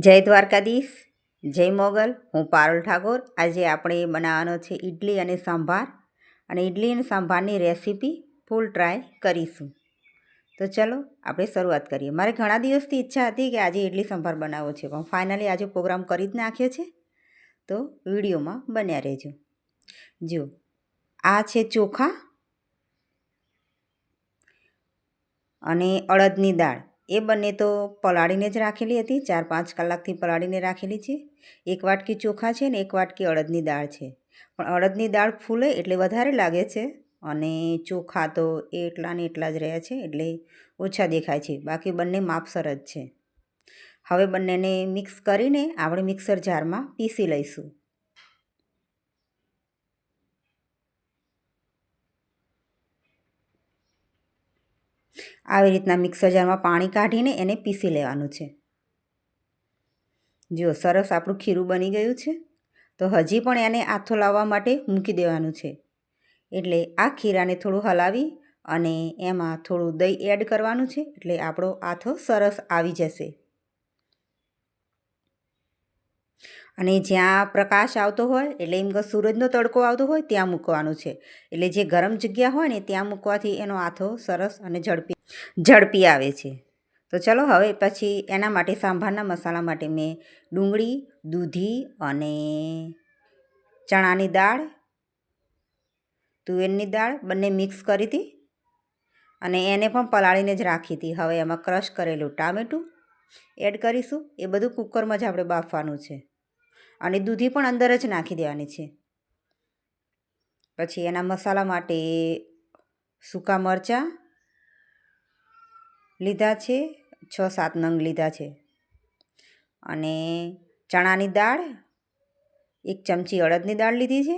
જય દ્વારકાધીશ, જય મોગલ. હું પારુલ ઠાકોર. આજે આપણે બનાવવાનો છે ઇડલી અને સાંભાર, અને ઇડલી અને સાંભારની રેસીપી ફૂલ ટ્રાય કરીશું. તો ચલો આપણે શરૂઆત કરીએ. મારે ઘણા દિવસથી ઈચ્છા હતી કે આજે ઇડલી સાંભાર બનાવવો છે, પણ ફાઇનલી આજે પ્રોગ્રામ કરી જ નાખ્યો છે. તો વિડીયોમાં બન્યા રહેજો. જો આ છે ચોખા અને અડદની દાળ. એ બંને તો પલાળીને જ રાખેલી હતી, 4-5 કલાકથી પલાળીને રાખેલી છે. 1 વાટકી ચોખા છે ને 1 વાટકી અડદની દાળ છે. પણ અડદની દાળ ફૂલે એટલે વધારે લાગે છે, અને ચોખા તો એટલા ને એટલા જ રહ્યા છે, એટલે ઓછા દેખાય છે. બાકી બંને માપસર જ છે. હવે બંનેને મિક્સ કરીને આપણે મિક્સર જારમાં પીસી લઈશું. આવી રીતના મિક્સર જારમાં પાણી કાઢીને એને પીસી લેવાનું છે. જો સરસ આપણું ખીરું બની ગયું છે. તો હજી પણ એને આથો લાવવા માટે મૂકી દેવાનું છે. એટલે આ ખીરાને થોડું હલાવી અને એમાં થોડું દહીં એડ કરવાનું છે, એટલે આપણો આથો સરસ આવી જશે. અને જ્યાં પ્રકાશ આવતો હોય, એટલે એમ કે સૂરજનો તડકો આવતો હોય ત્યાં મૂકવાનું છે. એટલે જે ગરમ જગ્યા હોય ને ત્યાં મૂકવાથી એનો આથો સરસ અને ઝડપી આવે છે. તો ચલો હવે પછી એના માટે સાંભારના મસાલા માટે મેં ડુંગળી, દૂધી અને ચણાની દાળ, તુવેરની દાળ બંને મિક્સ કરી હતી, અને એને પણ પલાળીને જ રાખી હતી. હવે એમાં ક્રશ કરેલું ટામેટું એડ કરીશું. એ બધું કુકરમાં જ આપણે બાફવાનું છે, અને દૂધી પણ અંદર જ નાખી દેવાની છે. પછી એના મસાલા માટે સૂકા મરચાં લીધા છે, 6-7 નંગ લીધા છે, અને ચણાની દાળ 1 ચમચી અડદની દાળ લીધી છે.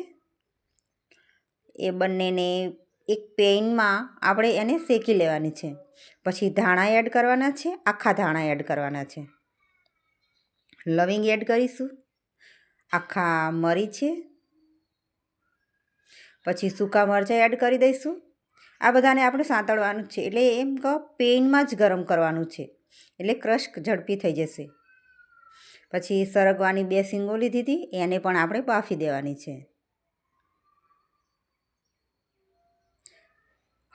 એ બંનેને એક પેનમાં આપણે એને શેકી લેવાની છે. પછી ધાણા એડ કરવાના છે, આખા ધાણા એડ કરવાના છે. લવિંગ એડ કરીશું, આખા મરી છે, પછી સૂકા મરચાં એડ કરી દઈશું. આ બધાને આપણે સાંતળવાનું છે, એટલે એમ કહો પેનમાં જ ગરમ કરવાનું છે, એટલે ક્રશ ઝડપી થઈ જશે. પછી સરગવાની 2 શીંગો લીધી હતી, એને પણ આપણે બાફી દેવાની છે.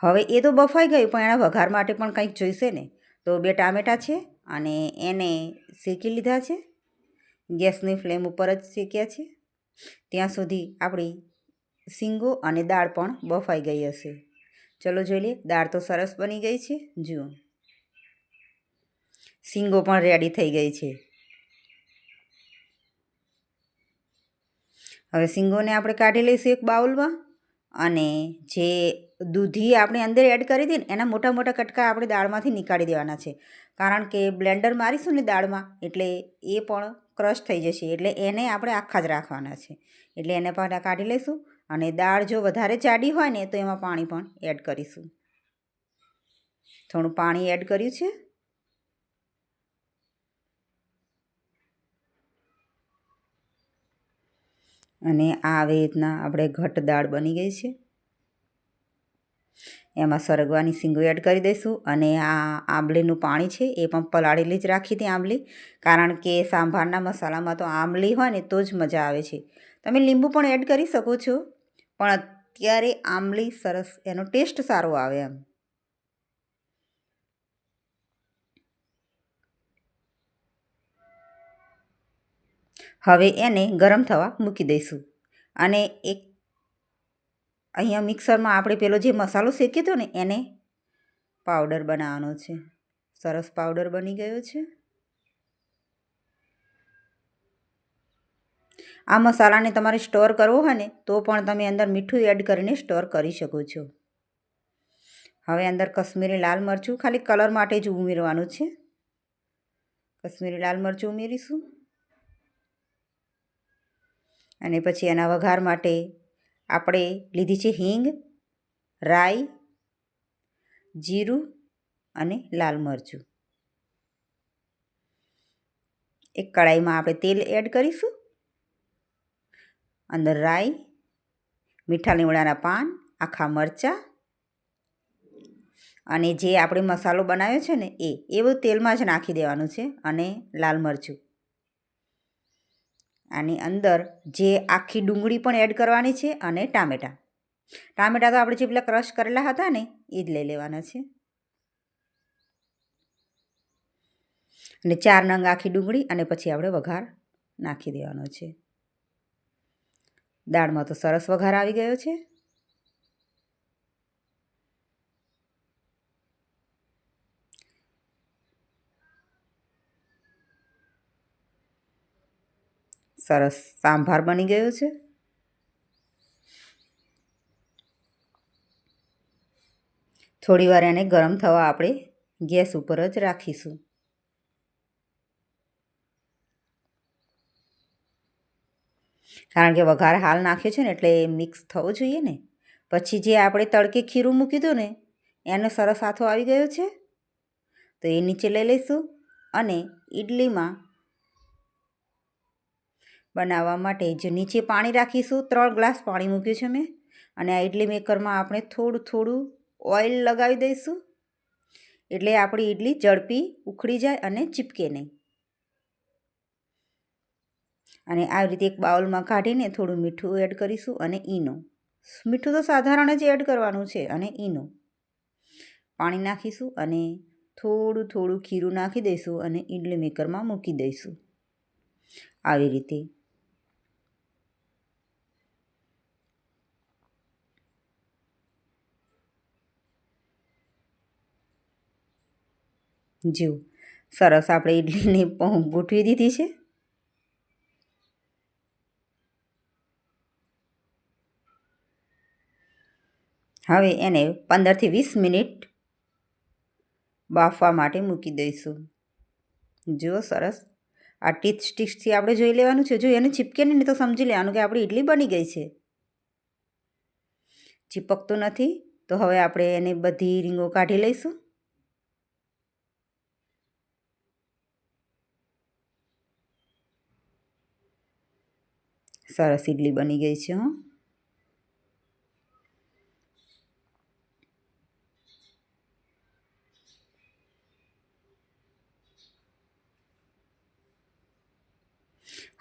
હવે એ તો બફાઈ ગયું, પણ એના વઘાર માટે પણ કંઈક જોઈશે ને. તો 2 ટામેટાં છે, અને એને શેકી લીધા છે. ગેસની ફ્લેમ ઉપર જ શેક્યા છે. ત્યાં સુધી આપણી શીંગો અને દાળ પણ બફાઈ ગઈ હશે. ચલો જોઈ લઈએ. દાળ તો સરસ બની ગઈ છે. જુઓ, શીંગો પણ રેડી થઈ ગઈ છે. હવે શીંગોને આપણે કાઢી લઈશું એક બાઉલમાં, અને જે દૂધી આપણે અંદર એડ કરી હતી ને એના મોટા મોટા કટકા આપણે દાળમાંથી નીકાળી દેવાના છે. કારણ કે બ્લેન્ડર મારીશું ને દાળમાં, એટલે એ પણ ક્રશ થઈ જશે. એટલે એને આપણે આખા જ રાખવાના છે. એટલે એને પણ કાઢી લઈશું. અને દાળ જો વધારે જાડી હોય ને તો એમાં પાણી પણ એડ કરીશું. થોડું પાણી એડ કર્યું છે. અને આવી રીતના આપણે ઘટ દાળ બની ગઈ છે. એમાં સરગવાની શીંગો એડ કરી દઈશું. અને આ આંબલીનું પાણી છે, એ પણ પલાળેલી જ રાખી હતી આંબલી, કારણ કે સાંભારના મસાલામાં તો આંબલી હોય ને તો જ મજા આવે છે. તમે લીંબુ પણ એડ કરી શકો છો, પણ અત્યારે આંબલી સરસ, એનો ટેસ્ટ સારો આવે એમ. હવે એને ગરમ થવા મૂકી દઈશું. અને એક અહીંયા મિક્સરમાં આપણે પેલો જે મસાલો શેક્યો હતો ને એને પાવડર બનાવવાનો છે. સરસ પાવડર બની ગયો છે. આ મસાલાને તમારે સ્ટોર કરવો હોય ને તો પણ તમે અંદર મીઠું એડ કરીને સ્ટોર કરી શકો છો. હવે અંદર કશ્મીરી લાલ મરચું ખાલી કલર માટે જ ઉમેરવાનું છે. કશ્મીરી લાલ મરચું ઉમેરીશું. અને પછી એના વઘાર માટે આપણે લીધી છે હિંગ, રાઈ, જીરું અને લાલ મરચું. એક કડાઈમાં આપણે તેલ એડ કરીશું. અંદર રાઈ, મીઠા લીમડાના પાન, આખા મરચાં, અને જે આપણે મસાલો બનાવ્યો છે ને એ બધું તેલમાં જ નાખી દેવાનું છે. અને લાલ મરચું આની અંદર જે આખી ડુંગળી પણ એડ કરવાની છે અને ટામેટાં તો આપણે જે પેલા ક્રશ કરેલા હતા ને એ જ લઈ લેવાના છે. અને 4 નંગ આખી ડુંગળી અને પછી આપણે વઘાર નાખી દેવાનો છે. દાળમાં તો સરસ વઘાર આવી ગયો છે. સરસ સાંભાર બની ગયો છે. થોડી વાર એને ગરમ થવા આપણે ગેસ ઉપર જ રાખીશું. કારણ કે વઘાર હાલ નાખ્યો છે ને એટલે મિક્સ થવો જોઈએ ને. પછી જે આપણે તડકે ખીરું મૂકી હતું ને એનો સરસ હાથો આવી ગયો છે. તો એ નીચે લઈ લઈશું અને ઇડલીમાં બનાવવા માટે જે નીચે પાણી રાખીશું. 3 ગ્લાસ પાણી મૂક્યું છે મેં. અને આ ઇડલી મેકરમાં આપણે થોડું ઓઇલ લગાવી દઈશું એટલે આપણી ઇડલી ઝડપી ઉખડી જાય અને ચીપકે નહીં. અને આવી રીતે એક બાઉલમાં કાઢીને થોડું મીઠું એડ કરીશું અને ઈનો. મીઠું તો સાધારણ જ એડ કરવાનું છે. અને ઈનો પાણી નાખીશું અને થોડું ખીરું નાખી દઈશું અને ઇડલી મેકરમાં મૂકી દઈશું. આવી રીતે જો સરસ આપણે ઇડલીને ગોઠવી દીધી છે. હવે એને 15થી 20 મિનિટ બાફવા માટે મૂકી દઈશું. જો સરસ આ સ્ટિક્સથી આપણે જોઈ લેવાનું છે. જો એને ચીપકે નહીં તો સમજી લેવાનું કે આપણી ઇડલી બની ગઈ છે. ચીપકતું નથી તો હવે આપણે એને બધી રીંગો કાઢી લઈશું. સરસ ઇડલી બની ગઈ છે.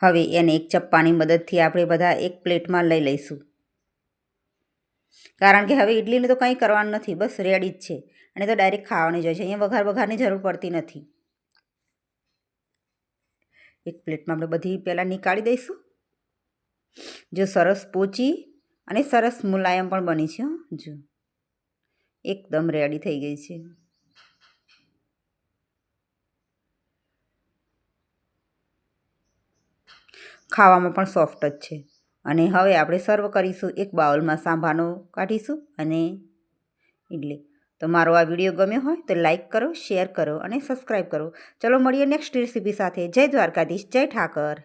હવે એને એક ચપ્પાની મદદથી આપણે બધા એક પ્લેટમાં લઈ લઈશું. કારણ કે હવે ઇડલીને તો કંઈ કરવાનું નથી, બસ રેડી જ છે. અને તો ડાયરેક્ટ ખાવાની જ હોય છે. અહીંયા વઘારની જરૂર પડતી નથી. એક પ્લેટમાં આપણે બધી પહેલાં નીકાળી દઈશું. જો સરસ પોચી અને સરસ મુલાયમ પણ બની છે. જો એકદમ રેડી થઈ ગઈ છે. ખાવામાં પણ સોફ્ટ જ છે. અને હવે આપણે સર્વ કરીશું. એક બાઉલમાં સાંભારનો કાઢીશું અને ઇડલી. તો મારો આ વિડીયો ગમ્યો હોય તો લાઈક કરો, શેર કરો અને સબસ્ક્રાઈબ કરો. ચલો મળીએ નેક્સ્ટ રેસીપી સાથે. જય દ્વારકાધીશ, જય ઠાકર.